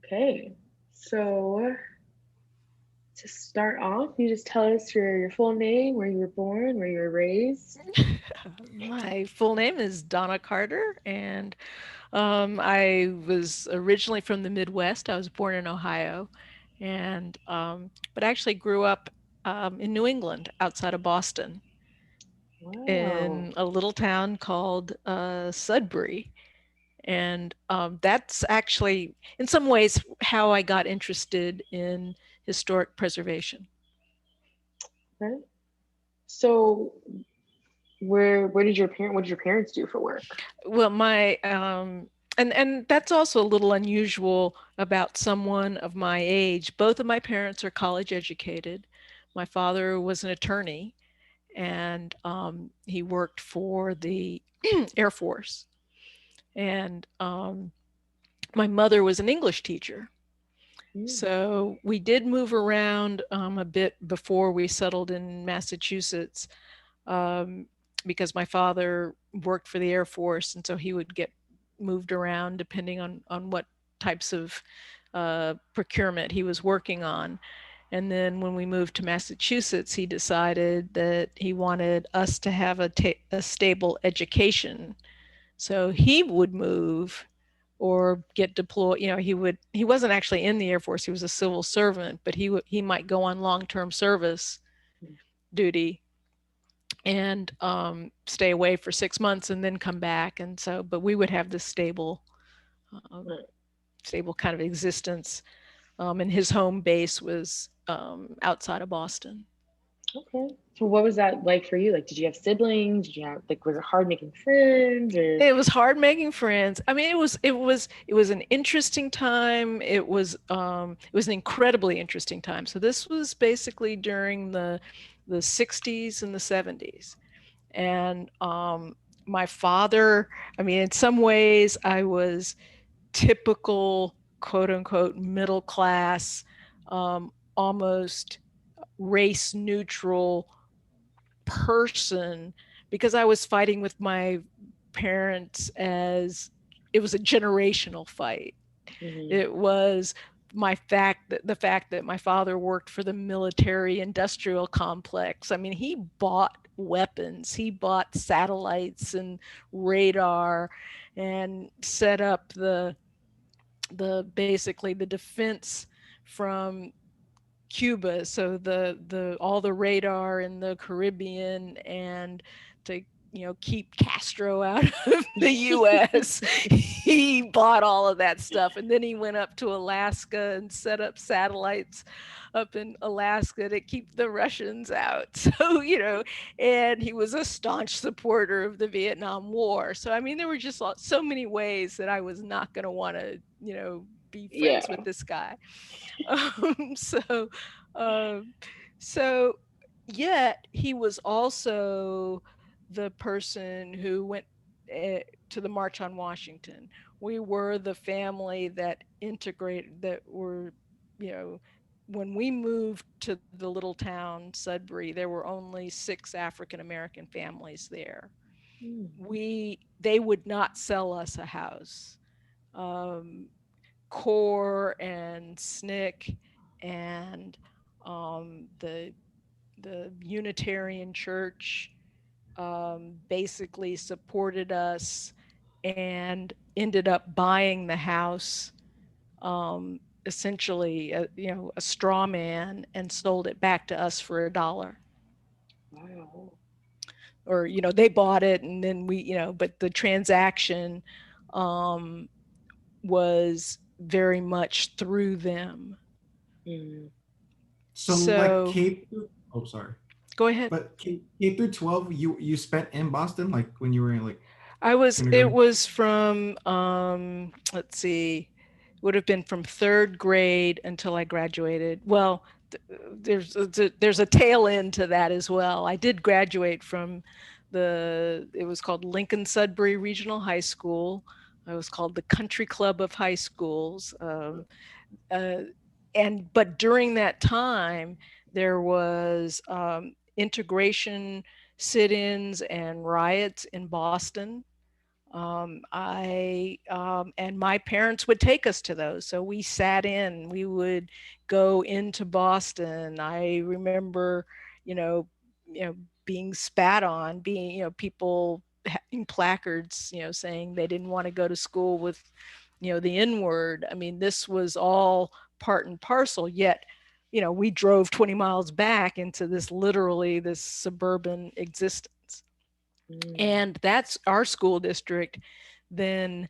Okay. So to start off, you just tell us your full name, where you were born, where you were raised. My full name is Donna Carter, and I was originally from the Midwest. I was born in Ohio, and but actually grew up in New England, outside of Boston, Wow. in a little town called Sudbury. And that's actually, in some ways, how I got interested in historic preservation. Okay. So where did what did your parents do for work? Well, my and that's also a little unusual about someone of my age. Both of my parents are college educated. My father was an attorney, and he worked for the Air Force. And my mother was an English teacher. Mm, So we did move around a bit before we settled in Massachusetts, um, because my father worked for the Air Force, and so he would get moved around depending on what types of procurement he was working on. And then when we moved to Massachusetts, he decided that he wanted us to have a stable education. So he would move or get deployed. He wasn't actually in the Air Force. He was a civil servant, but he might go on long-term service duty and stay away for 6 months and then come back. And so, but we would have this um, mm. stable kind of existence. And his home base was outside of Boston. Okay. So what was that like for you? Like, did you have siblings? Did you have like was it hard making friends or It was hard making friends. I mean, it was an interesting time. It was an incredibly interesting time. So this was basically during the 60s and the 70s. And my father, I mean, in some ways, I was typical quote unquote middle class, almost race neutral person, because I was fighting with my parents as it was a generational fight. Mhm. It was the fact that my father worked for the military industrial complex. I mean, he bought weapons, he bought satellites and radar, and set up the basically the defense from Cuba, so the all the radar in the Caribbean, and to keep Castro out of the U.S. He bought all of that stuff, and then he went up to Alaska and set up satellites up in Alaska to keep the Russians out. So and he was a staunch supporter of the Vietnam War. So I mean, there were just so many ways that I was not going to want to be friends with Yeah. this guy. So, um, so yet he was also the person who went to the March on Washington. We were the family that integrated, that were, you know, when we moved to the little town Sudbury, there were only 6 African American families there. Mm. They would not sell us a house. Um, Core and SNCC and the Unitarian Church basically supported us and ended up buying the house, essentially a straw man, and sold it back to us for $1. Wow. Or they bought it, and then but the transaction um, was very much through them. Mm. So like So K through, oh sorry, go ahead. but K through 12 you spent in Boston like when you were in like It kindergarten. was from, let's see, would have been from third grade until I graduated. Well, there's a tail end to that as well. I did graduate from it was called Lincoln Sudbury Regional High School. It was called the Country Club of High Schools. Uh, but during that time, there was integration sit-ins and riots in Boston. And my parents would take us to those. So we sat in, we would go into Boston. I remember, you know, you know, being spat on, being, people having placards, saying they didn't want to go to school with, the N word. I mean, this was all part and parcel, yet, we drove 20 miles back into this, literally this suburban existence. And that's our school district then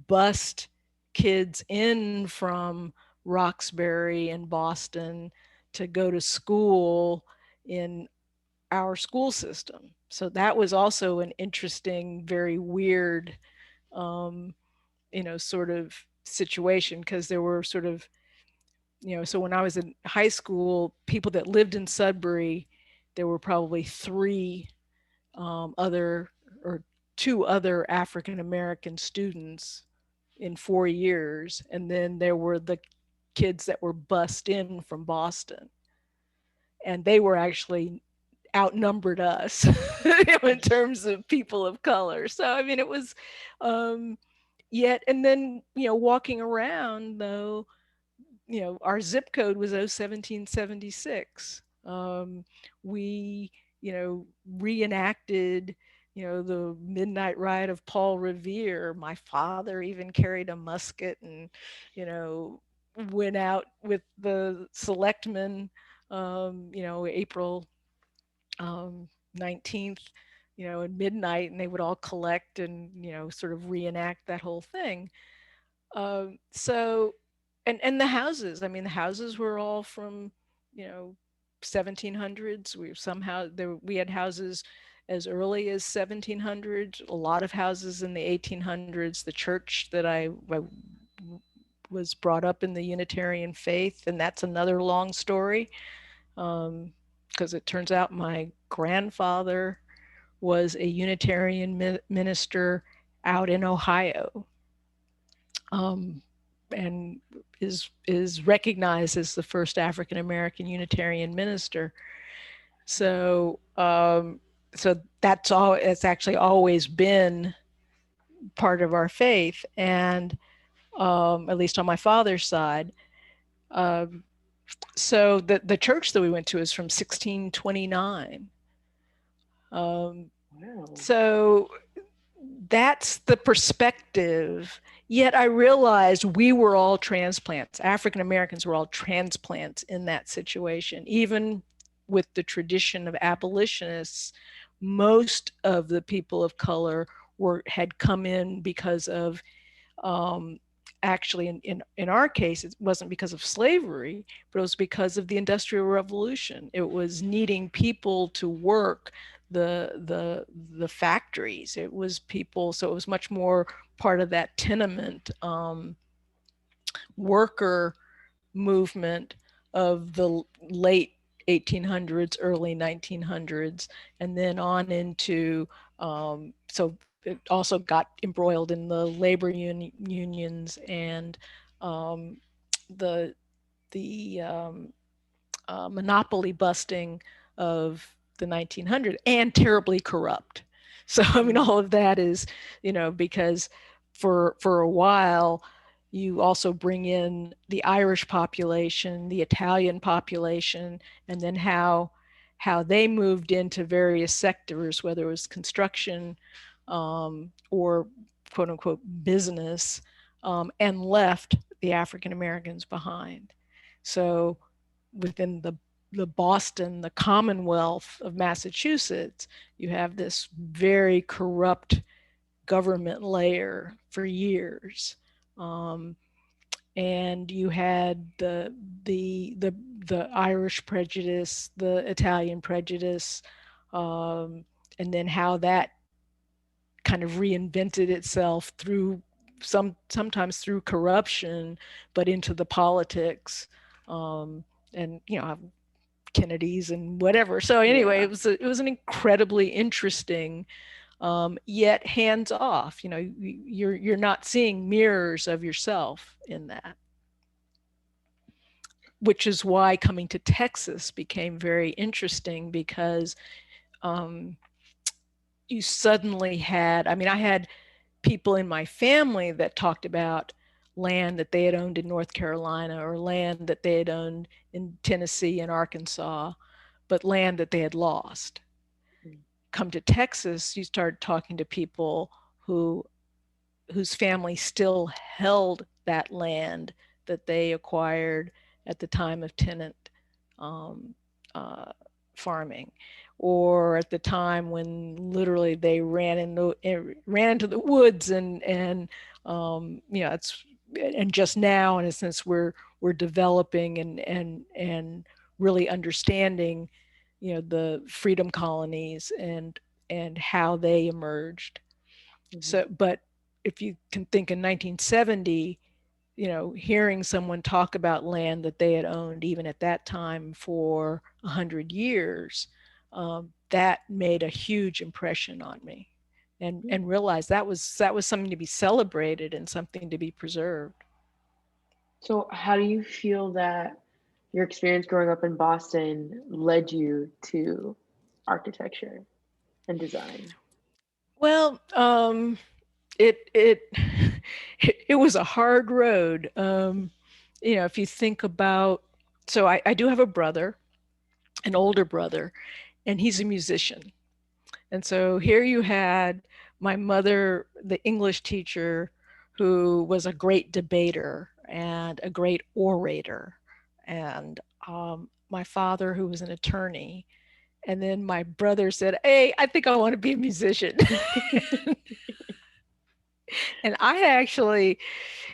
bused kids in from Roxbury and Boston to go to school in our school system. So that was also an interesting, very weird, sort of situation, because there were sort of, so when I was in high school, people that lived in Sudbury, there were probably three other or two other African American students in 4 years. And then there were the kids that were bussed in from Boston. And they were actually outnumbered us in terms of people of color. So, I mean, it was yet, and then, walking around though, our zip code was 1776. We, reenacted, the midnight ride of Paul Revere. My father even carried a musket and, went out with the selectmen, April 19th, at midnight, and they would all collect and, sort of reenact that whole thing. So, and the houses, I mean, the houses were all from, you know, 1700s. We had houses as early as 1700s, a lot of houses in the 1800s. The church that I was brought up in the Unitarian faith, and that's another long story, because it turns out my grandfather was a Unitarian minister out in Ohio, and is recognized as the first African American Unitarian minister. So so that's all. It's actually always been part of our faith, and at least on my father's side. So the church that we went to is from 1629. Wow. So that's the perspective. Yet I realized we were all transplants. African Americans were all transplants in that situation. Even with the tradition of abolitionists, most of the people of color had come in because of, actually in our case, it wasn't because of slavery, but it was because of the Industrial Revolution. It was needing people to work the factories. It was people, so it was much more part of that tenement worker movement of the late 1800s, early 1900s, and then on into, so it also got embroiled in the labor unions and the monopoly busting of the 1900s, and terribly corrupt. So I mean, all of that is, because for a while you also bring in the Irish population, the Italian population, and then how they moved into various sectors, whether it was construction or quote unquote business, and left the African Americans behind. So within the Boston, the Commonwealth of Massachusetts, you have this very corrupt government layer for years. And you had the Irish prejudice, the Italian prejudice, and then how that kind of reinvented itself through sometimes through corruption, but into the politics, and Kennedy's and whatever. So anyway, it was an incredibly interesting, yet hands off. You're not seeing mirrors of yourself in that, which is why coming to Texas became very interesting, because you suddenly had, I mean, I had people in my family that talked about land that they had owned in North Carolina or land that they had owned in Tennessee and Arkansas, but land that they had lost. Come to Texas, you start talking to people whose family still held that land that they acquired at the time of tenant um, uh, farming, or at the time when literally they ran into the woods it's and just now, in a sense, we're developing and really understanding, the freedom colonies and how they emerged. So, but if you can think in 1970, hearing someone talk about land that they had owned even at that time for 100 years, that made a huge impression on me, and realized that was something to be celebrated and something to be preserved. So, how do you feel that your experience growing up in Boston led you to architecture and design? Well, it it was a hard road. If you think about, so I do have a brother, an older brother, and he's a musician. And so here you had my mother, the English teacher, who was a great debater and a great orator, and my father, who was an attorney. And then my brother said, "Hey, I think I want to be a musician." And I actually,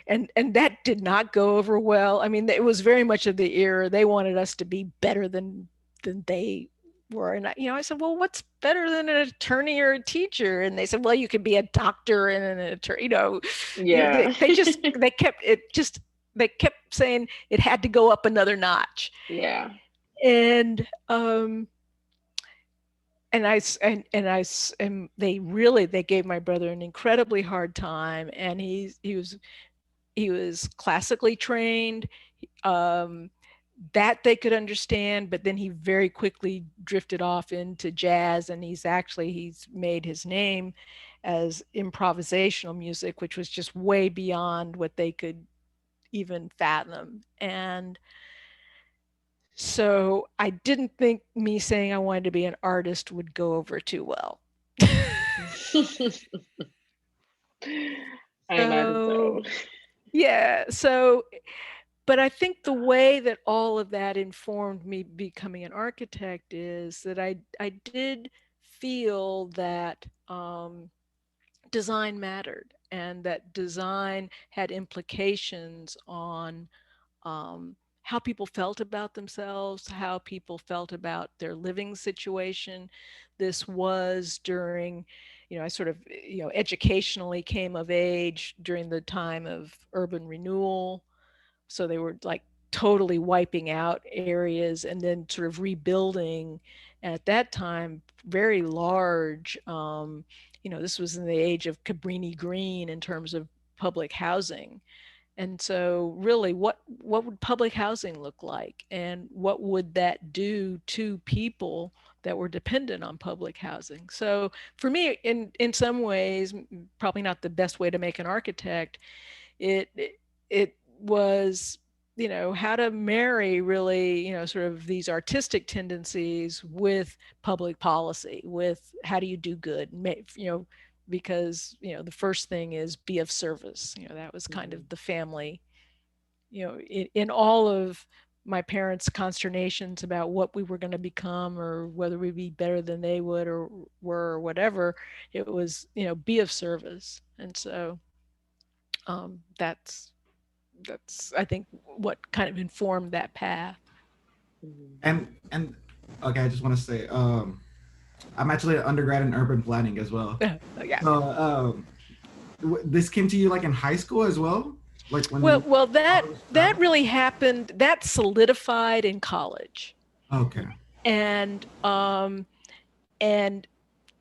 and that did not go over well. I mean, it was very much of the era. They wanted us to be better than they were. And I said, "Well, what's better than an attorney or a teacher?" And they said, "Well, you could be a doctor and an attorney." Yeah. They kept saying it had to go up another notch. Yeah. And they gave my brother an incredibly hard time, and he was classically trained, that they could understand, but then he very quickly drifted off into jazz, and he's made his name as improvisational music, which was just way beyond what they could even fathom. And so I didn't think me saying I wanted to be an artist would go over too well. I imagine So, so. yeah. But I think the way that all of that informed me becoming an architect is that I did feel that design mattered, and that design had implications on how people felt about themselves, how people felt about their living situation. This was during, I sort of, educationally came of age during the time of urban renewal. So they were like totally wiping out areas and then sort of rebuilding. And at that time, very large, this was in the age of Cabrini Green in terms of public housing. And so really, what would public housing look like, and what would that do to people that were dependent on public housing? So for me, in some ways, probably not the best way to make an architect, it was, how to marry really, sort of these artistic tendencies with public policy, with how do you do good, because the first thing is be of service. That was kind of the family, in all of my parents' consternations about what we were going to become, or whether we'd be better than they would or were, or whatever. It was, be of service. And so that's I think what kind of informed that path. And okay, I just want to say, I'm actually an undergrad in urban planning as well. Yeah. So this came to you like in high school as well, like when Well, that really happened. That solidified in college, okay. and and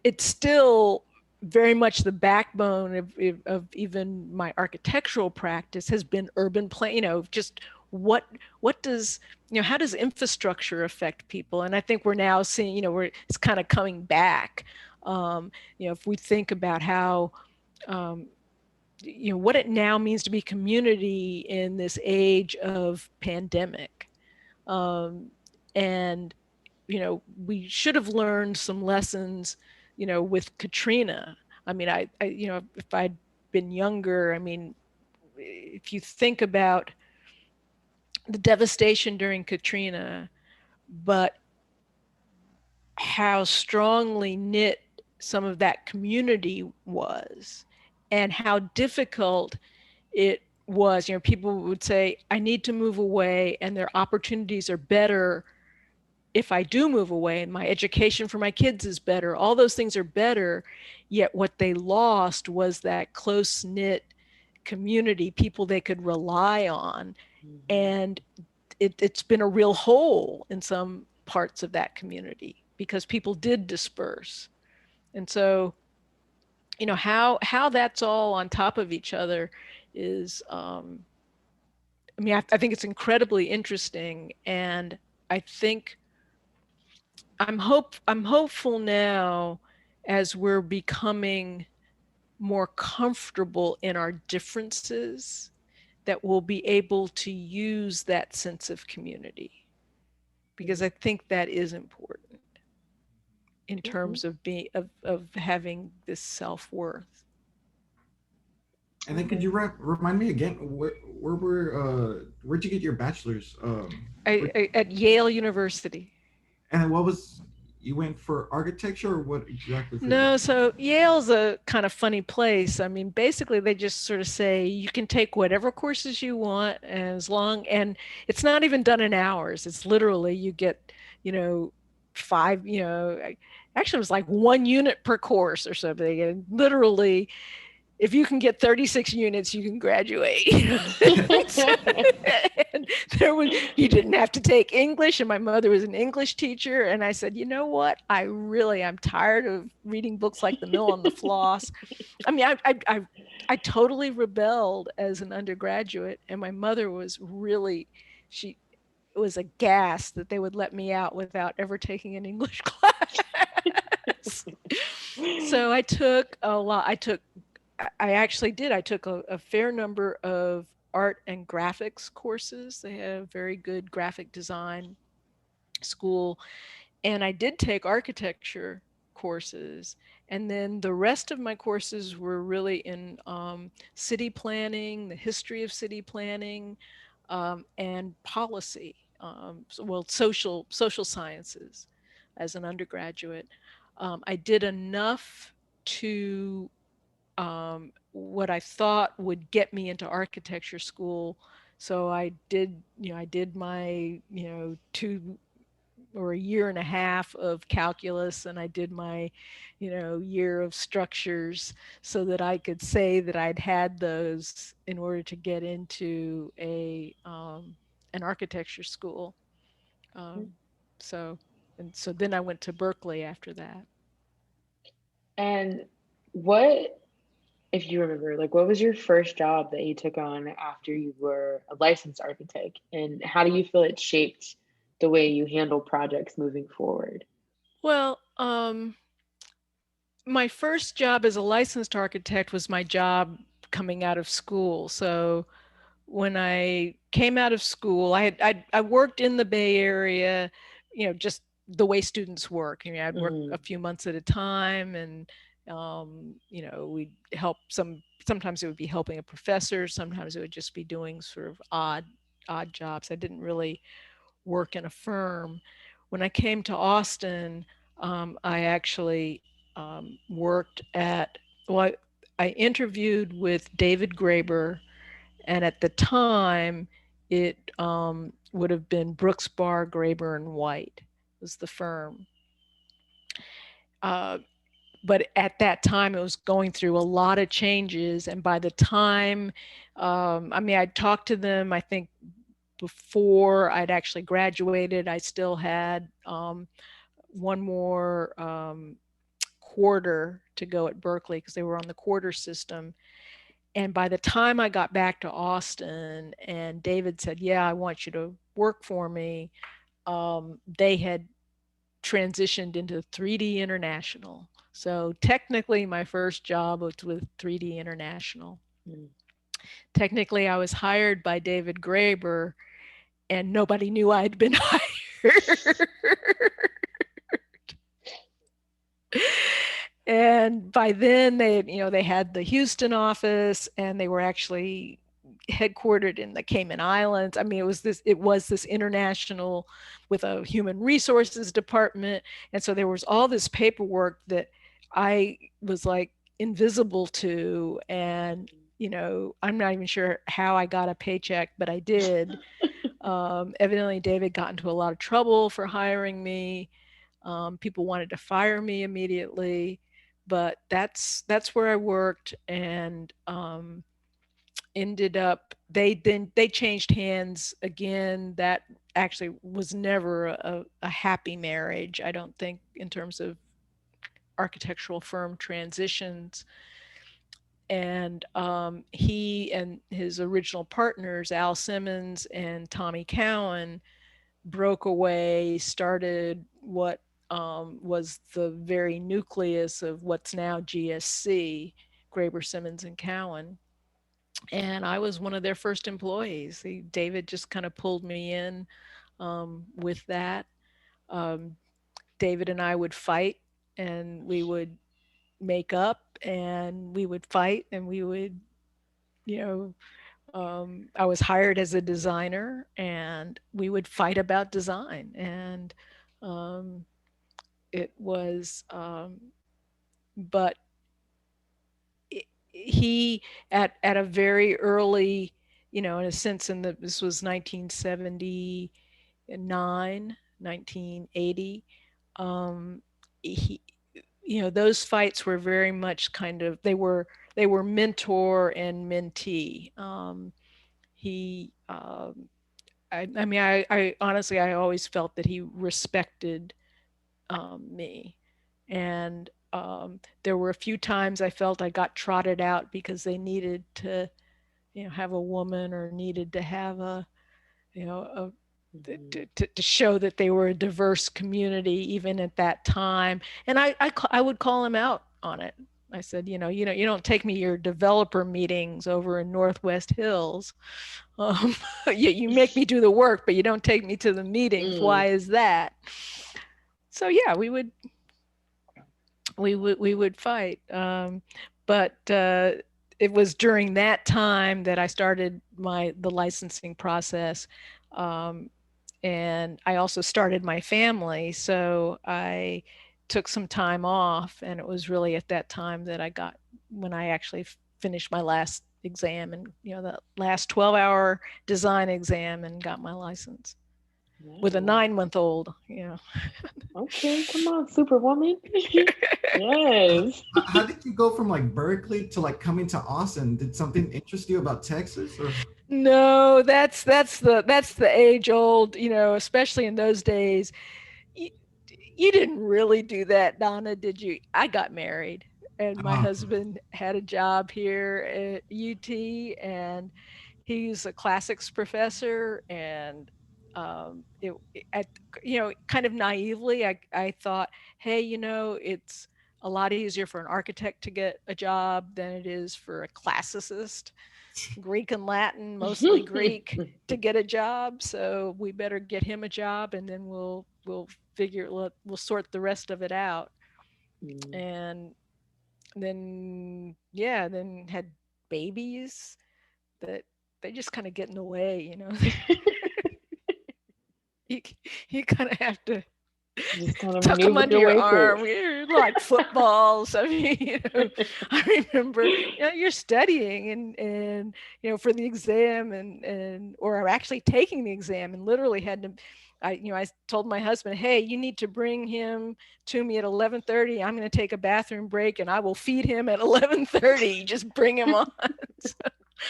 it's still very much the backbone of even my architectural practice has been urban plan. Just what does, how does infrastructure affect people? And I think we're now seeing, it's kind of coming back. If we think about how what it now means to be community in this age of pandemic. Um, and we should have learned some lessons, with Katrina. I mean, if I'd been younger, I mean, if you think about the devastation during Katrina, but how strongly knit some of that community was, and how difficult it was. People would say, I need to move away, and their opportunities are better if I do move away, and my education for my kids is better. All those things are better. Yet what they lost was that close knit community, people they could rely on. Mm-hmm. And it's been a real hole in some parts of that community because people did disperse. And so, how that's all on top of each other is, I mean, I think it's incredibly interesting. And I think I'm hopeful now, as we're becoming more comfortable in our differences, that we'll be able to use that sense of community, because I think that is important in Mm-hmm. terms of being of having this self-worth. And then could Okay. you remind me again where'd you get your bachelor's? At Yale University. And what was you went for architecture or what exactly for your No, bachelor's? so Yale's a kind of funny place. I mean, basically they just sort of say you can take whatever courses you want, and it's not even done in hours. It's literally you get, you know, five, actually it was like 1 unit per course or something. And literally, if you can get 36 units, you can graduate. So, and there was, you didn't have to take English, and my mother was an English teacher. And I said, you know what? I'm tired of reading books like The Mill on the Floss. I mean, I totally rebelled as an undergraduate, and my mother was really, she was aghast that they would let me out without ever taking an English class. So I took a lot. I actually did. I took a fair number of art and graphics courses. They had a very good graphic design school. And I did take architecture courses. And then the rest of my courses were really in city planning, the history of city planning, and policy. Social sciences as an undergraduate. I did enough to what I thought would get me into architecture school. So I did my, 2 or a year and a half of calculus, and I did my, year of structures, so that I could say that I'd had those in order to get into an architecture school. Um, so, and so then I went to Berkeley after that. And what, if you remember, like what was your first job that you took on after you were a licensed architect? And how do you feel it shaped the way you handle projects moving forward? Well, my first job as a licensed architect was my job coming out of school. So when I came out of school, I worked in the Bay Area, just the way students work. I'd work a Mm, few months at a time, and we'd help sometimes it would be helping a professor, sometimes it would just be doing sort of odd jobs. I didn't really work in a firm. When I came to Austin, I actually worked at, well, I interviewed with David Graeber, and at the time, it would have been Brooks Barr, Graeber, and White was the firm. Uh, but at that time, it was going through a lot of changes. And by the time, I mean, I talked to them, I think before I'd actually graduated, I still had one more quarter to go at Berkeley because they were on the quarter system. And by the time I got back to Austin and David said, yeah, I want you to work for me, they had transitioned into 3D International. So technically, my first job was with 3D International. Mm. Technically, I was hired by David Graeber, and nobody knew I'd been hired. And by then they had the Houston office, and they were actually headquartered in the Cayman Islands. I mean, it was this international, with a human resources department. And so there was all this paperwork that I was like invisible to. And I'm not even sure how I got a paycheck, but I did. Evidently David got into a lot of trouble for hiring me. People wanted to fire me immediately, but that's where I worked. And ended up they changed hands again. That actually was never a happy marriage, I don't think, in terms of architectural firm transitions. And he and his original partners, Al Simmons and Tommy Cowan, broke away, started what was the very nucleus of what's now GSC, Graeber, Simmons, and Cowan. And I was one of their first employees. David just kind of pulled me in with that. Um, David and I would fight, and we would make up, and we would fight, and we would, you know, I was hired as a designer, and we would fight about design. And um, it was, but he, at a very early, in a sense, this was 1979, 1980. He, those fights were very much kind of, they were mentor and mentee. He I mean, I honestly, I always felt that he respected me. And there were a few times I felt I got trotted out because they needed to, have a woman, or needed to have a, you know, Mhm. to show that they were a diverse community, even at that time. And I would call him out on it. I said, you don't take me to your developer meetings over in Northwest Hills. Um, you make me do the work, but you don't take me to the meetings. Mm. Why is that? So yeah, we would fight. But it was during that time that I started the licensing process. Um, and I also started my family. So I took some time off, and it was really at that time that when I actually finished my last exam, and the last 12-hour design exam, and got my license with a Wow. 9-month old. Okay, come on, Superwoman. How, Yes. how did you go from like Berkeley to like coming to Austin? Did something interest you about Texas or? No, that's the age old, especially in those days. You, you didn't really do that, Donna, did you? I got married, and my Oh, husband had a job here at UT, and he's a classics professor. And at, kind of naively, I thought, hey, it's a lot easier for an architect to get a job than it is for a classicist, Greek and Latin, mostly Greek, to get a job. So we better get him a job, and then we'll sort the rest of it out. Mm. And then, yeah, then had babies that they just kind of get in the way. you you kind of have to Just kind of tuck them maneuver under your your way through. arm. You're like footballs. I mean, I remember, you're studying, and for the exam, or I'm actually taking the exam, and literally had to. I told my husband, hey, you need to bring him to me at 11:30. I'm going to take a bathroom break, and I will feed him at 11:30. Just bring him on. So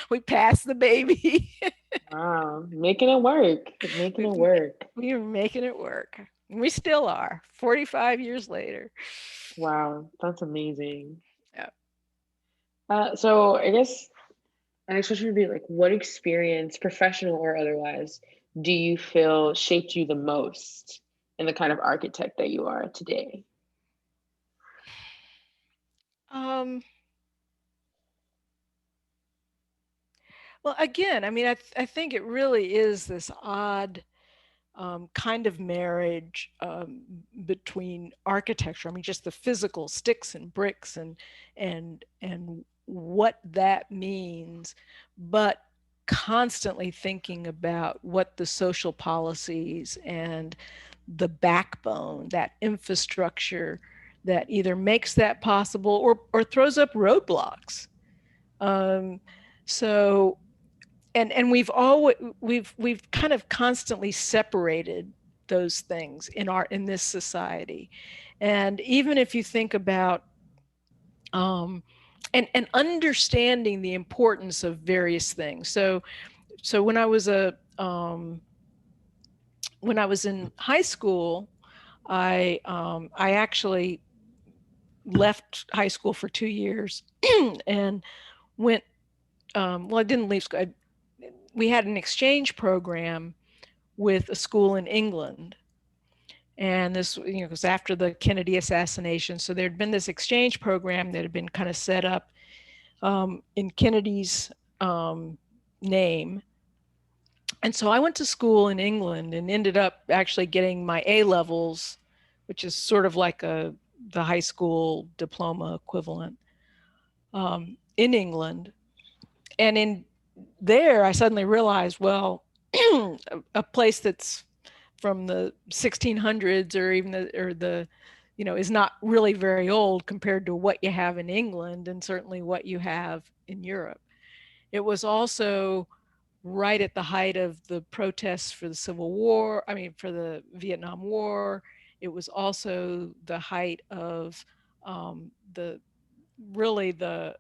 we passed the baby. Wow, making it work, making it work. We were making it work. We still are, 45 years later. Wow, that's amazing. Yeah. So I guess my next question would be like, what experience, professional or otherwise, do you feel shaped you the most in the kind of architect that you are today? Um, Well, again, I mean, I think it really is this odd kind of marriage between architecture. I mean, just the physical sticks and bricks and what that means, but constantly thinking about what the social policies and the backbone, that infrastructure that either makes that possible or throws up roadblocks. Um, so and we've kind of constantly separated those things in this society. And even if you think about um, and understanding the importance of various things. So when I was in high school, I actually left high school for 2 years and went well, I didn't leave school. We had an exchange program with a school in England. And this, was after the Kennedy assassination. So there had been this exchange program that had been kind of set up in Kennedy's name. And so I went to school in England and ended up actually getting my A levels, which is sort of like the high school diploma equivalent in England. And in there, I suddenly realized, well, a place that's from the 1600s or even the is not really very old compared to what you have in England and certainly what you have in Europe. It was also right at the height of the protests for the Civil War, I mean, for the Vietnam War. It was also the height of the really the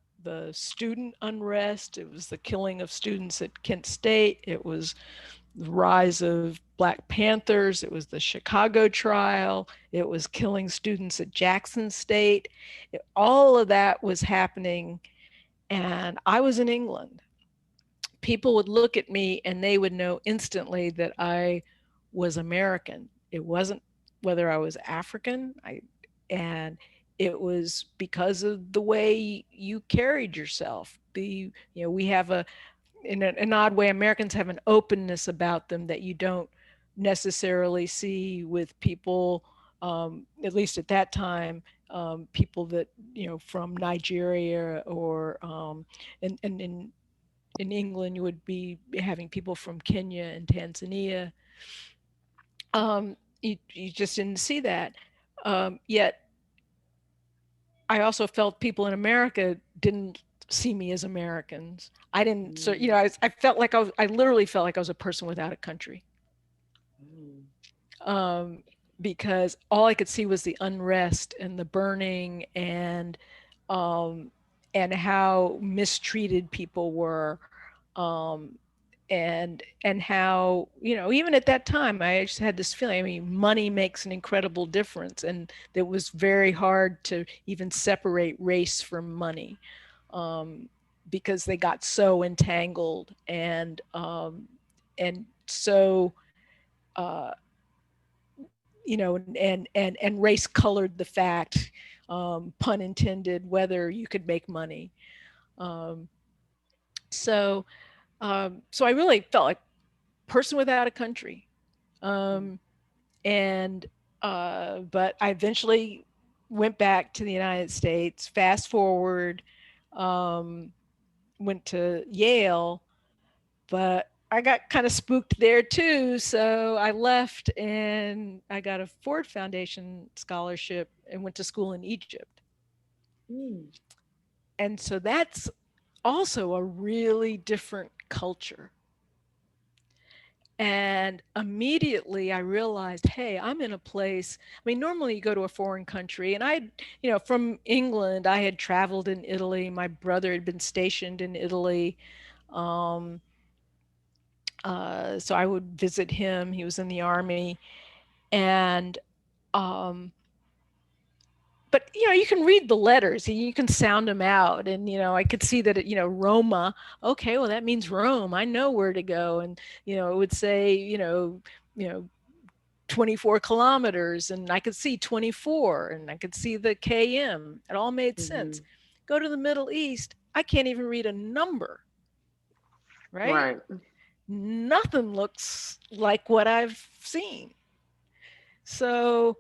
student unrest. It was the killing of students at Kent State. It was the rise of Black Panthers. It was the Chicago trial. It was killing students at Jackson State. All of that was happening. And I was in England. People would look at me and they would know instantly that I was American. It wasn't whether I was African. And it was because of the way you carried yourself. We have in an odd way, Americans have an openness about them that you don't necessarily see with people, at least at that time, people that, from Nigeria or, and in England, you would be having people from Kenya and Tanzania. You just didn't see that. Yet I also felt people in America didn't see me as Americans. I didn't, so, Mm. I felt like I literally felt like I was a person without a country. Mm. Um, because all I could see was the unrest and the burning um, and how mistreated people were. Um, and how, even at that time, I just had this feeling, I mean, money makes an incredible difference, and it was very hard to even separate race from money, um, because they got so entangled and so uh, and race colored the fact, pun intended, whether you could make money. um, so so I really felt like person without a country. Mm. Um, and but I eventually went back to the United States. Fast forward, um, went to Yale, but I got kind of spooked there too. So I left and I got a Ford Foundation scholarship and went to school in Egypt. Mm. And so that's also a really different culture. And immediately I realized, hey, I'm in a place. I mean, normally you go to a foreign country, and from England, I had traveled in Italy. My brother had been stationed in Italy. Um, so I would visit him. He was in the army. And, um, but, you can read the letters, you can sound them out. And, I could see that, Roma, okay, well, that means Rome. I know where to go. And, it would say, you know, 24 kilometers, and I could see 24, and I could see the KM. It all made sense. Mhm. Go to the Middle East, I can't even read a number. right? Right. Nothing looks like what I've seen. So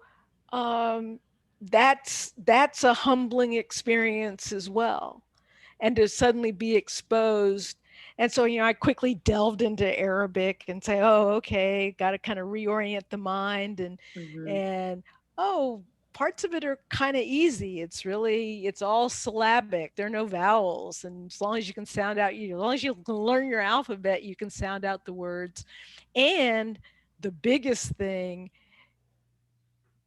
um, that's a humbling experience as well, and to suddenly be exposed. And so, I quickly delved into Arabic and say, oh, okay, got to kind of reorient the mind, Mm-hmm. and oh, parts of it are kind of easy. It's all syllabic. There are no vowels, and as long as you can sound out, as long as you can learn your alphabet, you can sound out the words. And the biggest thing,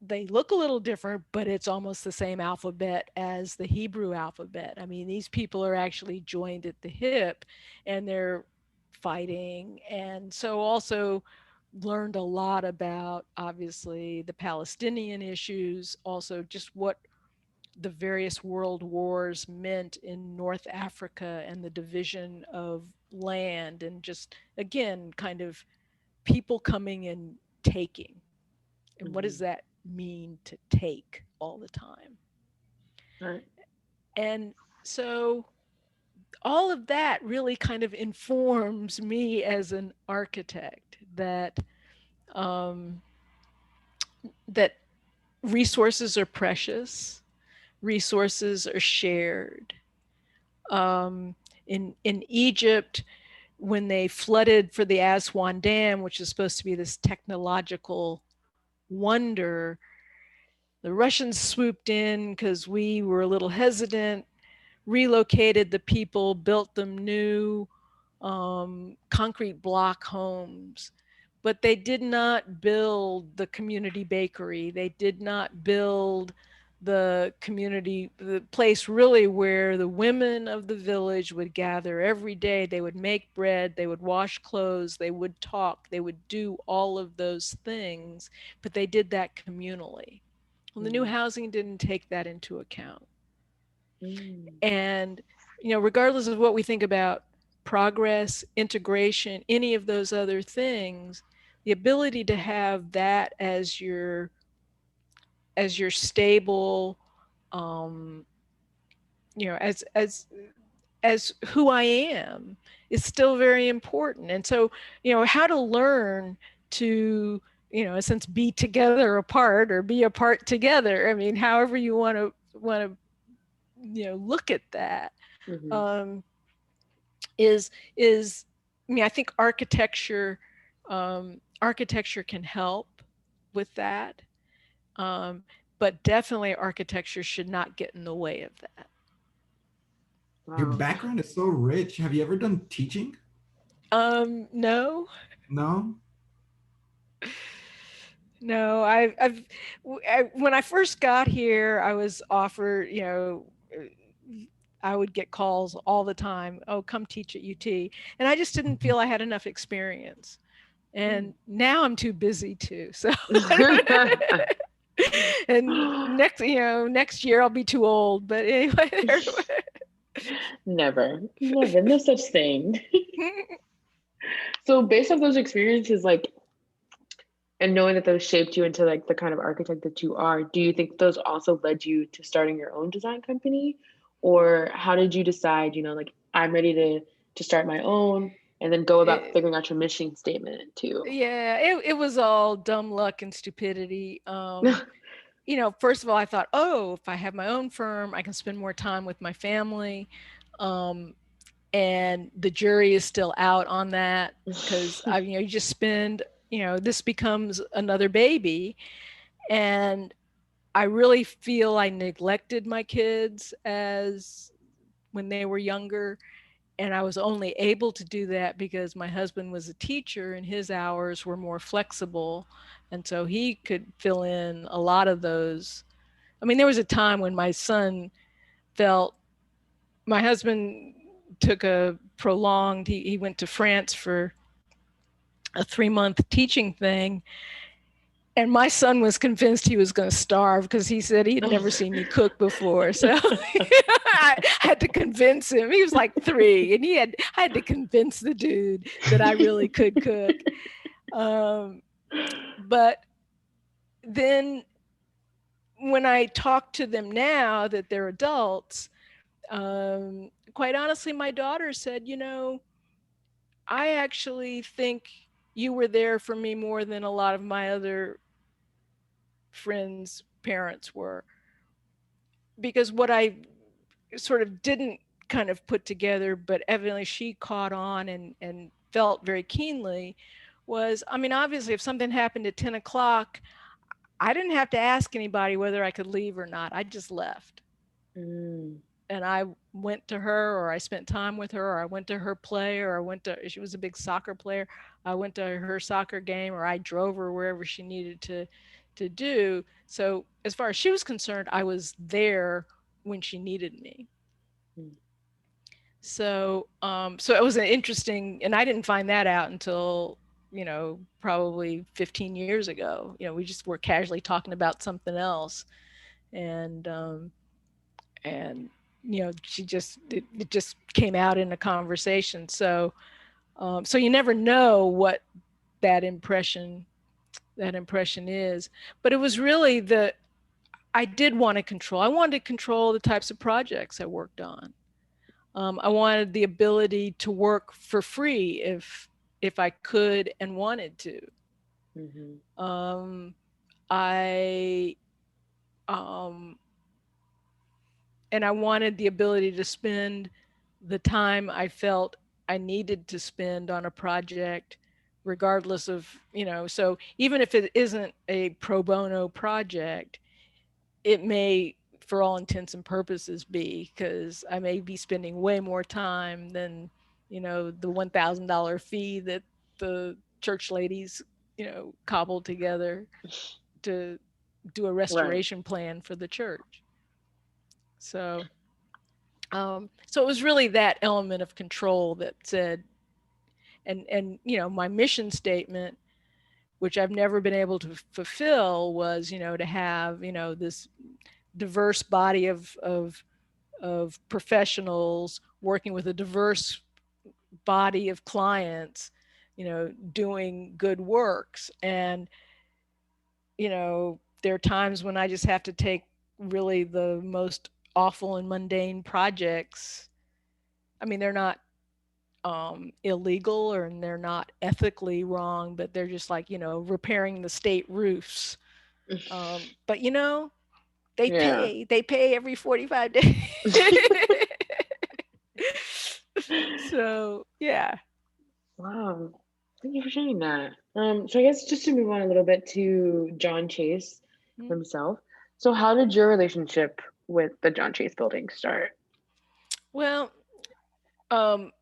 they look a little different, but it's almost the same alphabet as the Hebrew alphabet. I mean, these people are actually joined at the hip, and they're fighting. And so also learned a lot about, obviously, the Palestinian issues, also just what the various world wars meant in North Africa and the division of land, and just, again, kind of people coming and taking. And what Mm-hmm. does that mean to take all the time? Right. And so all of that really kind of informs me as an architect, um, that resources are precious, resources are shared. Um, in Egypt, when they flooded for the Aswan Dam, which is supposed to be this technological wonder, the Russians swooped in because we were a little hesitant, relocated the people, built them new concrete block homes. But they did not build the community bakery. They did not build the place really where the women of the village would gather every day. They would make bread, they would wash clothes, they would talk, they would do all of those things, but they did that communally. Well, the new Mm-hmm. housing didn't take that into account. Mm-hmm. And, regardless of what we think about progress, integration, any of those other things, the ability to have that as your stable, um, as who I am is still very important. And so, how to learn to, in a sense, be together apart or be apart together. I mean, however you want to look at that, Mm-hmm. um, is I mean, I think architecture can help with that, but definitely architecture should not get in the way of that. Your Wow. background is so rich. Have you ever done teaching? No, No? no, when I first got here, I was offered, I would get calls all the time. Oh, come teach at UT, and I just didn't feel I had enough experience. And now I'm too busy too. So, and next year I'll be too old. But anyway, Never, never, no such thing. So based off those experiences, like, and knowing that those shaped you into like the kind of architect that you are, do you think those also led you to starting your own design company? Or how did you decide, like, I'm ready to start my own, and then go about it, figuring out your mission statement too? yeah, it was all dumb luck and stupidity. First of all, I thought, oh, if I have my own firm, I can spend more time with my family. Um, and the jury is still out on that, because you just spend, this becomes another baby. And I really feel I neglected my kids as when they were younger. And I was only able to do that because my husband was a teacher and his hours were more flexible. And so he could fill in a lot of those. I mean, there was a time when my son felt, my husband took a prolonged, he went to France for a 3-month teaching thing. And my son was convinced he was going to starve because he said he had never seen me cook before. So I had to convince him. He was like 3, and I had to convince the dude that I really could cook. Um, but then when I talk to them now that they're adults, quite honestly, my daughter said, I actually think you were there for me more than a lot of my other friends' parents were, because what I sort of didn't kind of put together, but evidently she caught on and felt very keenly, was, I mean, obviously, if something happened at 10 o'clock, I didn't have to ask anybody whether I could leave or not. I just left. Mm, And I went to her, or I spent time with her, or I went to her play, or I went to, she was a big soccer player. I went to her soccer game, or I drove her wherever she needed to do. So as far as she was concerned, I was there when she needed me. mm, So it was an interesting, and I didn't find that out until, probably 15 years ago. We just were casually talking about something else, and and she just, it just came out in a conversation. So you never know what that impression that impression is, but it was really the, I did want to control. I wanted to control the types of projects I worked on. I wanted the ability to work for free if I could and wanted to. mhm, Um, I um, and I wanted the ability to spend the time I felt I needed to spend on a project, regardless of, so even if it isn't a pro bono project, it may, for all intents and purposes, be, because I may be spending way more time than, the $1,000 fee that the church ladies, cobbled together to do a right. restoration plan for the church. So, so it was really that element of control that said, and my mission statement, which I've never been able to fulfill, was, to have, this diverse body of professionals working with a diverse body of clients, doing good works. And, there are times when I just have to take really the most awful and mundane projects. I mean, they're not illegal, or they're not ethically wrong, but they're just like, repairing the state roofs. But Yeah. they pay every 45 days. So yeah. Wow. Thank you for sharing that. So I guess just to move on a little bit to John Chase Mm. himself. So how did your relationship with the John Chase building start? Well, um,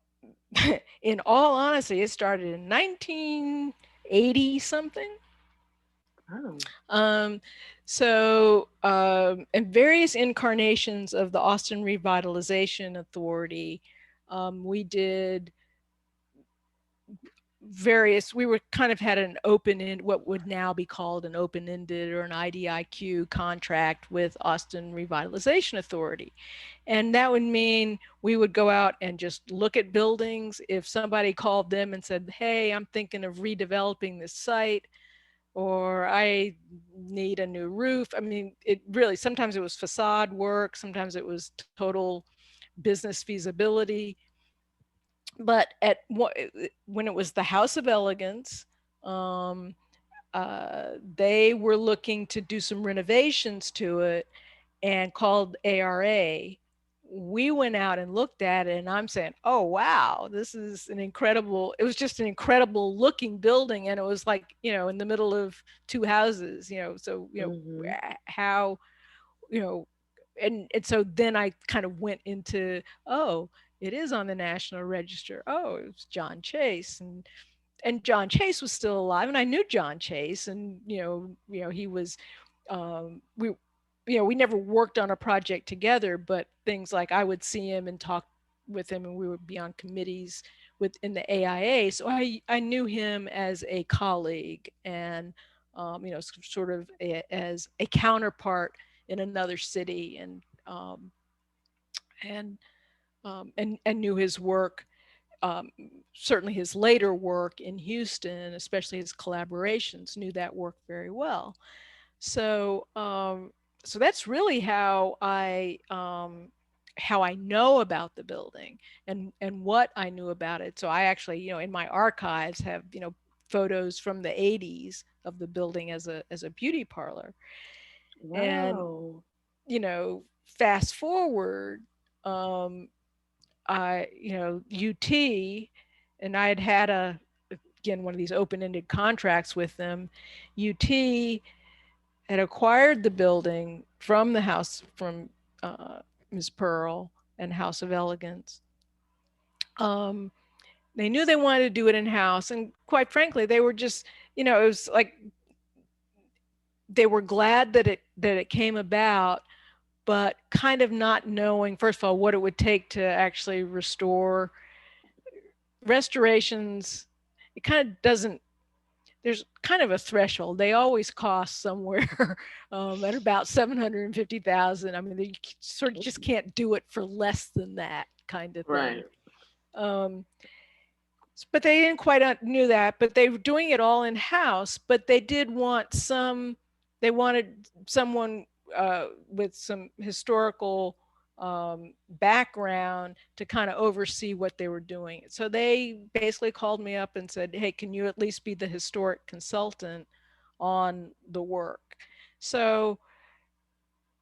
in all honesty, it started in 1980 something. Oh. Um, and various incarnations of the Austin Revitalization Authority, we did various, we were kind of had an open end, what would now be called an open-ended or an IDIQ contract with Austin Revitalization Authority. And that would mean we would go out and just look at buildings. If somebody called them and said, hey, I'm thinking of redeveloping this site, or I need a new roof. I mean, it really, sometimes it was facade work, sometimes it was total business feasibility. But when it was the House of Elegance, um, they were looking to do some renovations to it and called ARA. We went out and looked at it, and I'm saying, oh, wow, this is an incredible, it was just an incredible looking building. And it was like, in the middle of two houses, so, Mm-hmm. how, you know, and so then I kind of went into, oh, it is on the National Register. Oh, it was John Chase. And John Chase was still alive, and I knew John Chase, and he was, we, we never worked on a project together, but things like I would see him and talk with him, and we would be on committees within the AIA. So I knew him as a colleague, and sort of as a counterpart in another city, and and knew his work, um, certainly his later work in Houston, especially his collaborations, knew that work very well. So, so that's really how how I know about the building and what I knew about it. So I actually, in my archives have, photos from the 80s of the building as a beauty parlor. And, Wow. fast forward, um, UT, and I had again, one of these open-ended contracts with them. UT had acquired the building from the house from Ms. Pearl and House of Elegance. Um, they knew they wanted to do it in house, and quite frankly, they were just, it was like they were glad that it came about, but kind of not knowing, first of all, what it would take to actually restore restorations. It kind of doesn't, there's kind of a threshold. They always cost somewhere at about 750,000. I mean, they sort of just can't do it for less than that kind of thing. Right. Um, but they didn't quite knew that. But they were doing it all in house. But they did want some. They wanted someone with some historical background to kind of oversee what they were doing. So they basically called me up and said, "Hey, can you at least be the historic consultant on the work?" So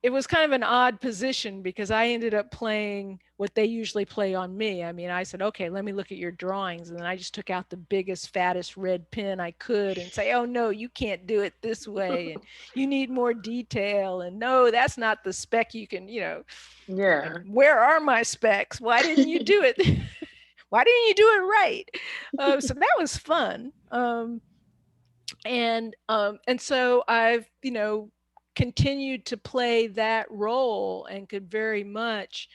it was kind of an odd position because I ended up playing what they usually play on me. I mean, I said, okay, let me look at your drawings. And then I just took out the biggest, fattest red pen I could and say, oh, no, you can't do it this way. And you need more detail. And no, that's not the spec you can, Yeah. where are my specs? Why didn't you do it? Why didn't you do it right? So that was fun. And so I've continued to play that role and could very much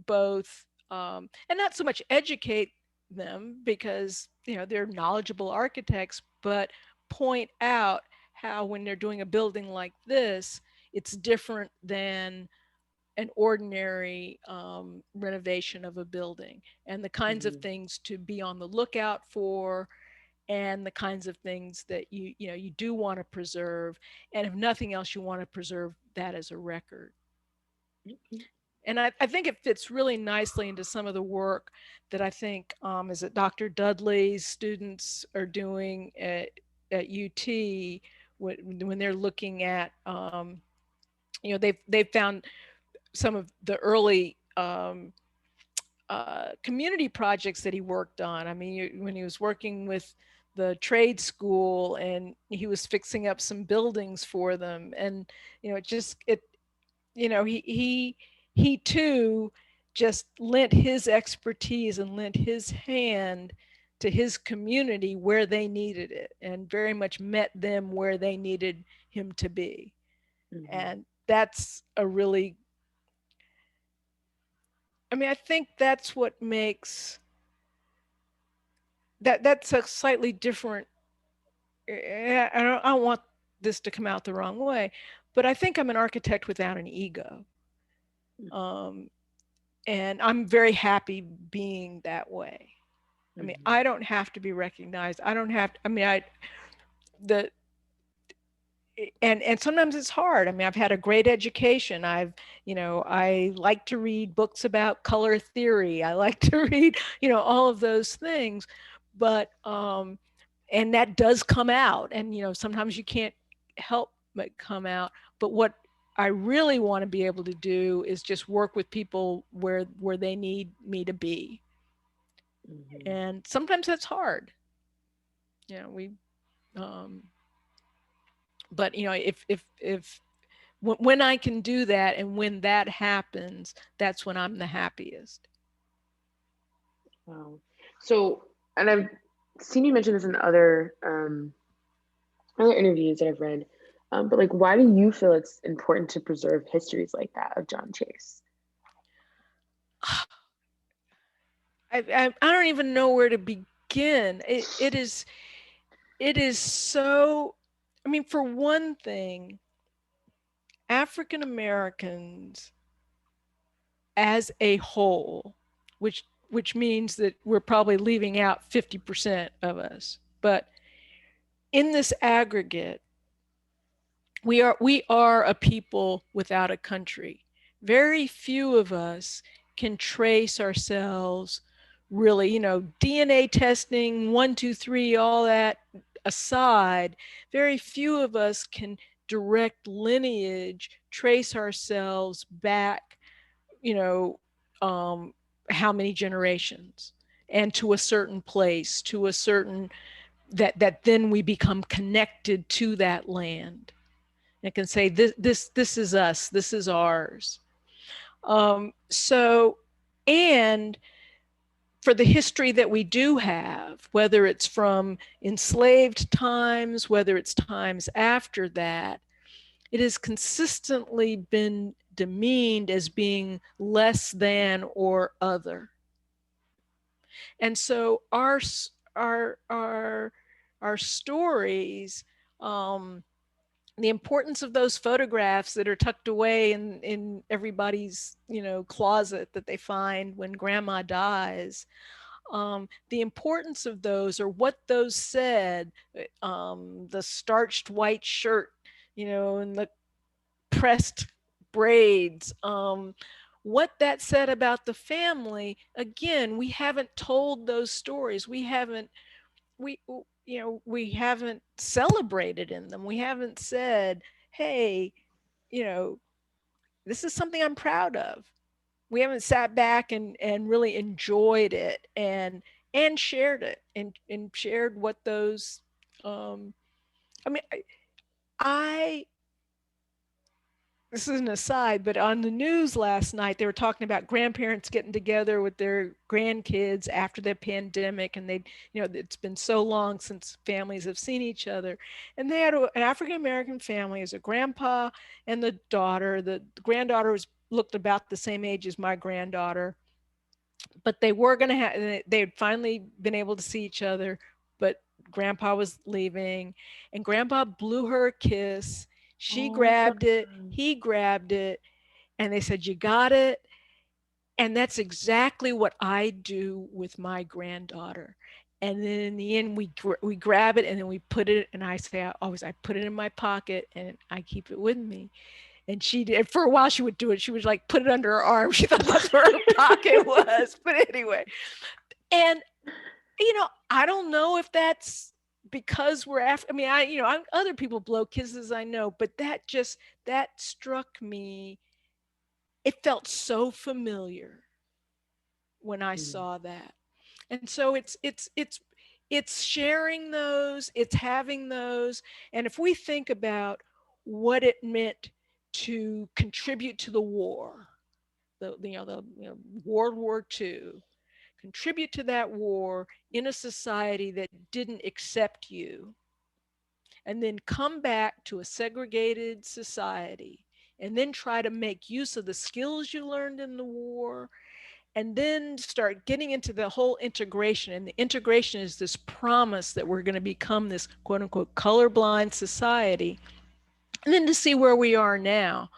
both and not so much educate them because they're knowledgeable architects, but point out how when they're doing a building like this, it's different than an ordinary renovation of a building, and the kinds of Hmm. things to be on the lookout for, and the kinds of things that you do want to preserve, and if nothing else, you want to preserve that as a record. And I think it fits really nicely into some of the work that I think is that Dr. Dudley's students are doing at UT when they're looking at they've found some of the early community projects that he worked on. I mean, when he was working with the trade school and he was fixing up some buildings for them, and it just it he too just lent his expertise and lent his hand to his community where they needed it, and very much met them where they needed him to be. Hmm. And that's a really, I mean, I think that's what makes that's a slightly different. I don't want this to come out the wrong way, but I think I'm an architect without an ego, um, and I'm very happy being that way. I mean, Hmm. I don't have to be recognized. I don't have. I mean, the and sometimes it's hard. I mean, I've had a great education. I like to read books about color theory. I like to read all of those things, but and that does come out, and sometimes you can't help but come out. But what I really want to be able to do is just work with people where they need me to be, Hmm. and sometimes that's hard. We um but if when I can do that, and when that happens, that's when I'm the happiest. Wow. So, and I've seen you mention this in other interviews that I've read. But like, why do you feel it's important to preserve histories like that of John Chase? I don't even know where to begin. It is so, I mean, for one thing, African Americans as a whole, which means that we're probably leaving out 50% of us, but in this aggregate, we are a people without a country. very few of us can trace ourselves really, DNA testing, 1, 2, 3, all that aside, very few of us can direct lineage, trace ourselves back, you know, um, how many generations and to a certain place, to a certain, that then we become connected to that land and can say, this is us, this is ours. So, and for the history that we do have, whether it's from enslaved times, whether it's times after that, it has consistently been demeaned as being less than or other. And so our our stories, um, the importance of those photographs that are tucked away in everybody's closet that they find when grandma dies, the importance of those, or what those said, the starched white shirt, and the pressed braids, what that said about the family. Again, we haven't told those stories. We haven't, we we haven't celebrated in them. We haven't said, hey, you know this is something I'm proud of. We haven't sat back and really enjoyed it and shared it, and shared what those, um I mean, I this is an aside, but on the news last night, they were talking about grandparents getting together with their grandkids after the pandemic. And they, it's been so long since families have seen each other. And they had an African American family as a grandpa and the daughter. The granddaughter looked about the same age as my granddaughter, but they were going to have, they had finally been able to see each other, but grandpa was leaving, and grandpa blew her a kiss. She Oh, I'm so grabbed it, sorry. he grabbed it, and they said, you got it. And that's exactly what I do with my granddaughter. And then in the end, we grab it, and then we put it, and I say, I always, I put it in my pocket and I keep it with me. And she did, for a while she would do it. She would like put it under her arm. She thought that's where her pocket was. But anyway, and I don't know if that's because we're after, I mean, other people blow kisses, I know, but that struck me. It felt so familiar when I Mm, saw that. And so it's sharing those, it's having those. And if we think about what it meant to contribute to the war, the World War II, contribute to that war in a society that didn't accept you, and then come back to a segregated society, and then try to make use of the skills you learned in the war, and then start getting into the whole integration. And the integration is this promise that we're going to become this quote unquote colorblind society, and then to see where we are now.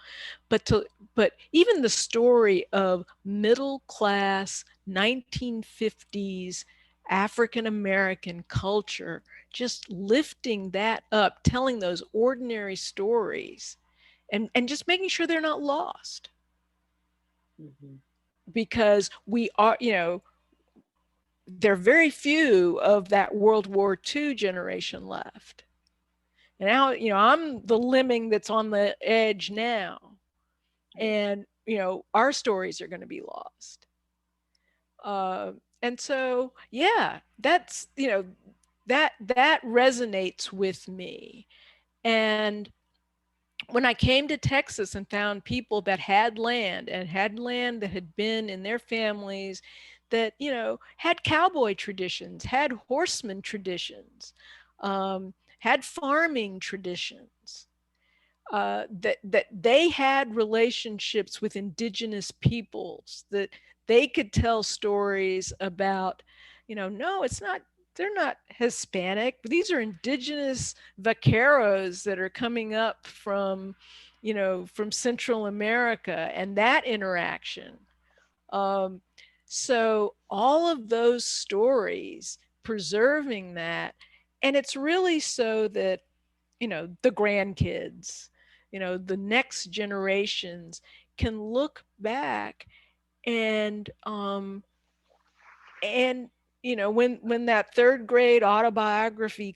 But even the story of middle class 1950s African American culture, just lifting that up, telling those ordinary stories, and just making sure they're not lost, mhm, because we are, there are very few of that World War II generation left. And now, I'm the lemming that's on the edge now. And, our stories are going to be lost. And so, yeah, that's, that resonates with me. And when I came to Texas and found people that had land, and had land that had been in their families, that, had cowboy traditions, had horseman traditions, had farming traditions, that they had relationships with indigenous peoples, that they could tell stories about, no, it's not, they're not Hispanic. These are indigenous vaqueros that are coming up from, from Central America, and that interaction. Um, so all of those stories, preserving that, and it's really so that, the grandkids, the next generations can look back and and when that third grade autobiography,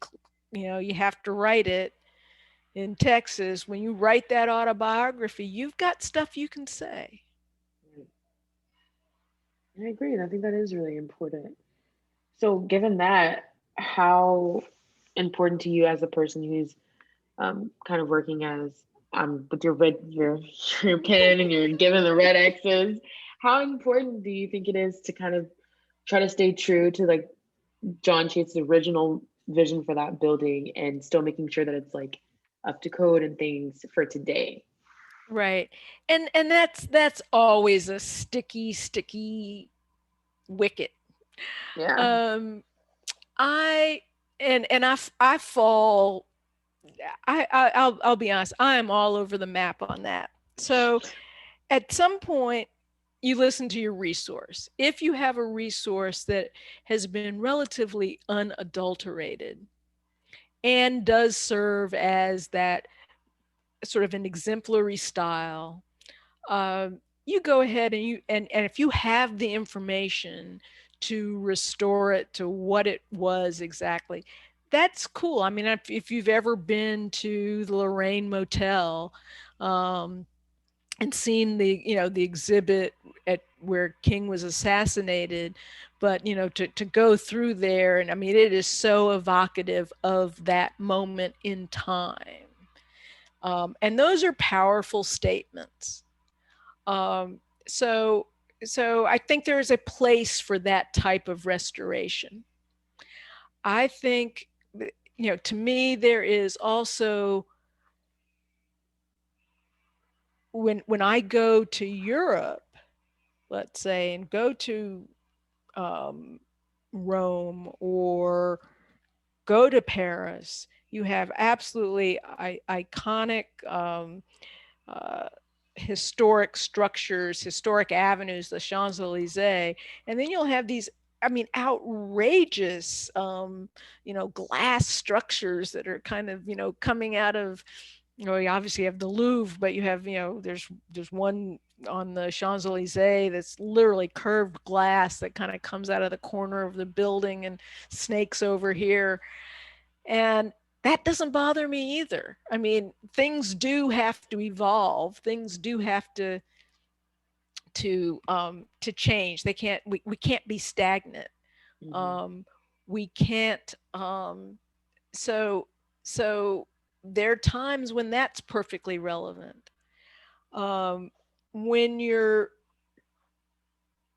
you have to write it in Texas. When you write that autobiography, you've got stuff you can say. Right. I agree. And I think that is really important. So, given that, how important to you as a person who's kind of working as with your red your pen and you're given the red X's, how important do you think it is to kind of try to stay true to like John Chase's original vision for that building and still making sure that it's like up to code and things for today? Right. And that's always a sticky wicket. Yeah. Um I I fall I'll be honest, I am all over the map on that. So at some point you listen to your resource. If you have a resource that has been relatively unadulterated and does serve as that sort of an exemplary style, you go ahead and and if you have the information to restore it to what it was exactly, that's cool. I mean, if you've ever been to the Lorraine Motel, um, and seen the exhibit at where King was assassinated, but to go through there, and I mean it is so evocative of that moment in time, and those are powerful statements. um, so so I think there is a place for that type of restoration. I think to me there is also, when I go to Europe, let's say, and go to um, Rome or go to Paris, you have absolutely iconic uh, historic structures, historic avenues, the Champs Elysees, and then you'll have these, I mean, outrageous, glass structures that are kind of, coming out of, you obviously have the Louvre, but you have, there's one on the Champs Elysees that's literally curved glass that kind of comes out of the corner of the building and snakes over here. And that doesn't bother me either. I mean, things do have to evolve. Things do have to change. They can't. We can't be stagnant. Hmm. Um, we can't. So so there are times when that's perfectly relevant. Um, when you're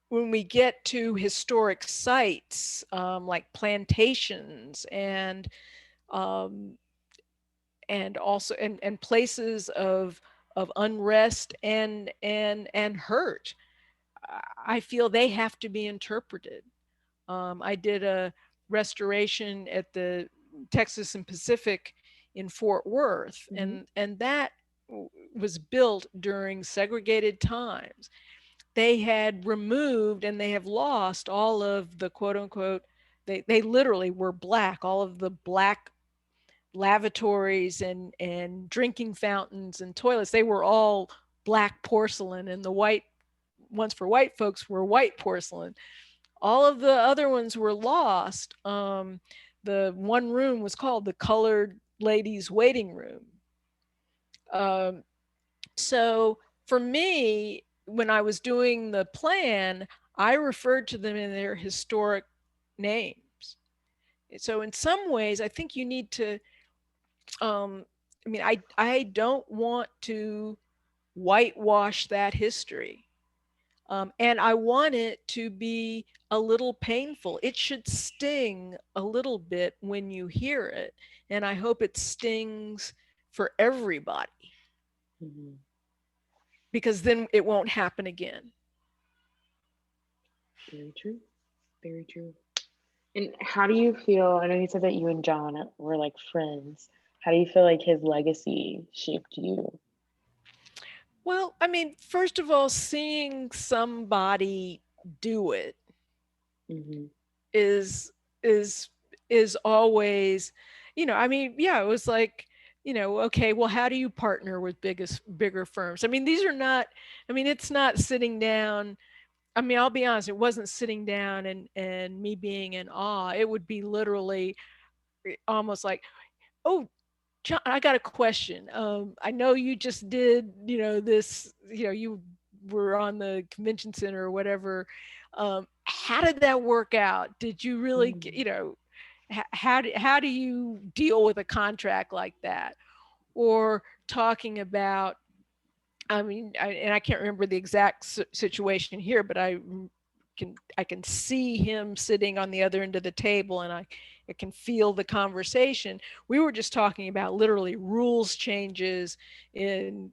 when we get to historic sites, like plantations um, and also and places of unrest and hurt, I feel they have to be interpreted. I did a restoration at the Texas and Pacific in Fort Worth, Hmm. and that was built during segregated times. They had removed and they have lost all of the quote unquote, they literally were black, all of the black lavatories and drinking fountains and toilets. They were all black porcelain, and the white ones for white folks were white porcelain. All of the other ones were lost. The one room was called the colored ladies waiting room. um, so for me, when I was doing the plan, I referred to them in their historic names. So in some ways I think you need to, I mean, I don't want to whitewash that history. And I want it to be a little painful. It should sting a little bit when you hear it. And I hope it stings for everybody, Hmm. because then it won't happen again. Very true. Very true. And how do you feel? I know you said that you and John were like friends. How do you feel like his legacy shaped you? Well, I mean, first of all, seeing somebody do it Hmm. is is is always, I mean, yeah, it was like, okay, well, how do you partner with bigger firms? I mean, these are not, I mean, it's not sitting down. I mean, I'll be honest, it wasn't sitting down and me being in awe. It would be literally almost like, oh, John, I got a question. I know you just did, this, you were on the convention center or whatever. How did that work out? Did you really, Mm. how do you deal with a contract like that? Or talking about, I mean, and I can't remember the exact situation here, but I can see him sitting on the other end of the table, and I can feel the conversation. We were just talking about literally rules changes in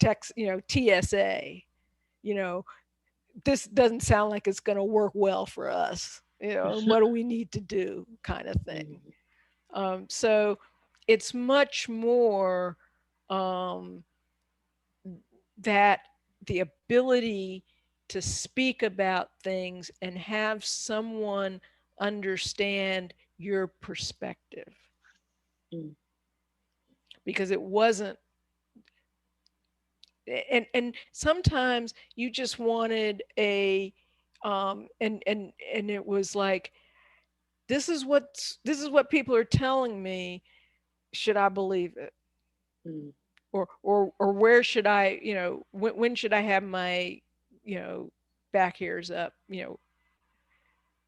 TSA. You know, this doesn't sound like it's going to work well for us. And what do we need to do, kind of thing. Mm. So it's much more um, that the ability to speak about things and have someone understand your perspective, Mm. because it wasn't, and sometimes you just wanted a and it was like, this is what people are telling me. Should I believe it? Mm. Or where should I, when should I have my, you know back hairs up?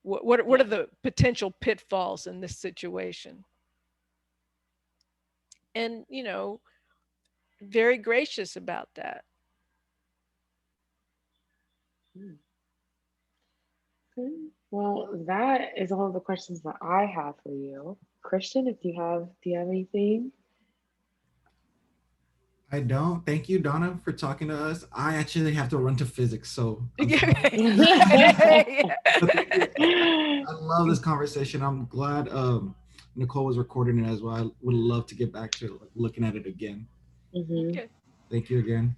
What Yeah. are the potential pitfalls in this situation? And very gracious about that. Mm. Okay. Well, that is all the questions that I have for you. Christian, if do you have anything? I don't. Thank you, Donna, for talking to us. I actually have to run to physics, so I'm sorry. Yeah. But thank you. I love this conversation. I'm glad Nicole was recording it as well. I would love to get back to looking at it again. Hmm. Okay. Thank you again.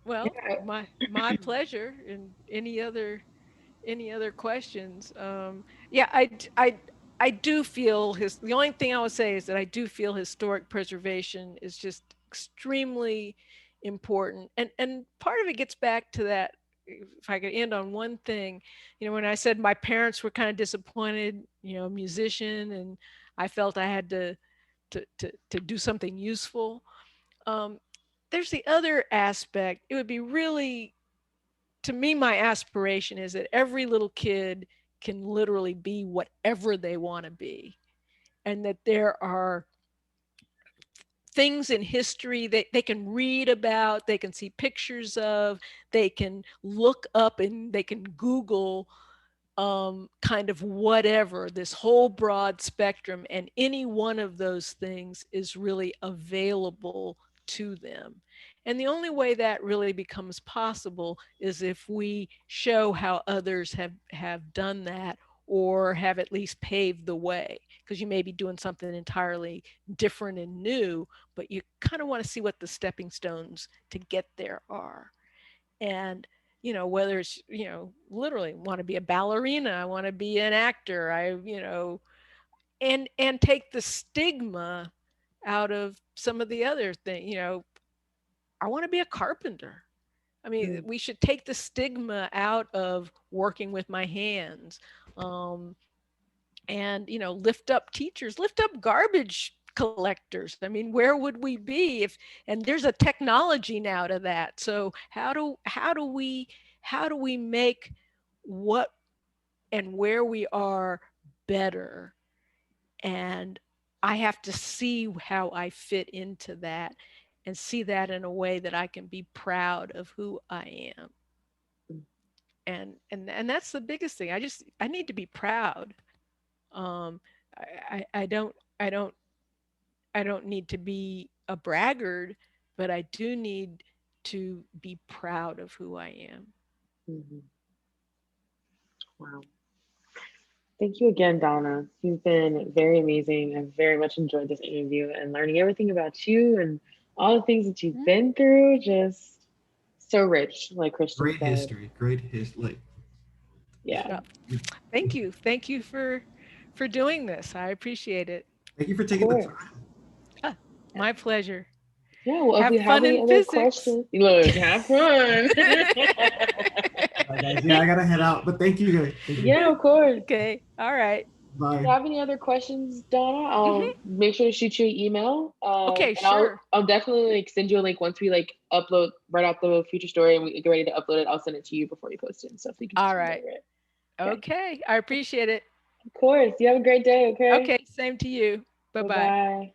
Well, Yeah. my pleasure. And any other questions? Yeah, I do feel the only thing I would say is that I do feel historic preservation is just extremely important. And part of it gets back to that. If I could end on one thing, when I said my parents were kind of disappointed, musician, and I felt I had to do something useful. Um, there's the other aspect. It would be really, to me, my aspiration is that every little kid can literally be whatever they want to be, and that there are things in history that they can read about, they can see pictures of, they can look up, and they can Google kind of whatever, this whole broad spectrum, and any one of those things is really available to them. And the only way that really becomes possible is if we show how others have done that, or have at least paved the way, because you may be doing something entirely different and new, but you kind of want to see what the stepping stones to get there are. And whether it's, literally want to be a ballerina, I want to be an actor, and take the stigma out of some of the other thing. I want to be a carpenter. I mean, Mm. we should take the stigma out of working with my hands. And lift up teachers, lift up garbage collectors. I mean, where would we be if, and there's a technology now to that. So how do we make what and where we are better? And I have to see how I fit into that, and see that in a way that I can be proud of who I am. Mm. And that's the biggest thing. I need to be proud. um I don't need to be a braggart, but I do need to be proud of who I am. Hmm. Wow. Thank you again, Donna. You've been very amazing. I've very much enjoyed this interview and learning everything about you and all the things that you've been through. Just so rich, like Christian Great said. history. Great history. Like, Yeah, Uh, thank you for doing this. I appreciate it. thank you for of taking the course. time. Ah, My pleasure. Yeah, well, if Have you have fun any in other physics. questions, look, have fun. All right, guys. Yeah, I gotta head out, but thank you, guys. Thank you. Yeah, of course. Okay. All right. If you Bye. have any other questions, Donna, Hmm. I'll make sure to shoot you an email. Okay, And I'll sure. I'll definitely like send you a link once we like upload write out the future story and we get ready to upload it. I'll send it to you before you post it and stuff so you can just All read right. over it. Okay. Okay. I appreciate it. Of course. You have a great day, okay? Okay. Same to you. Bye bye. Bye-bye.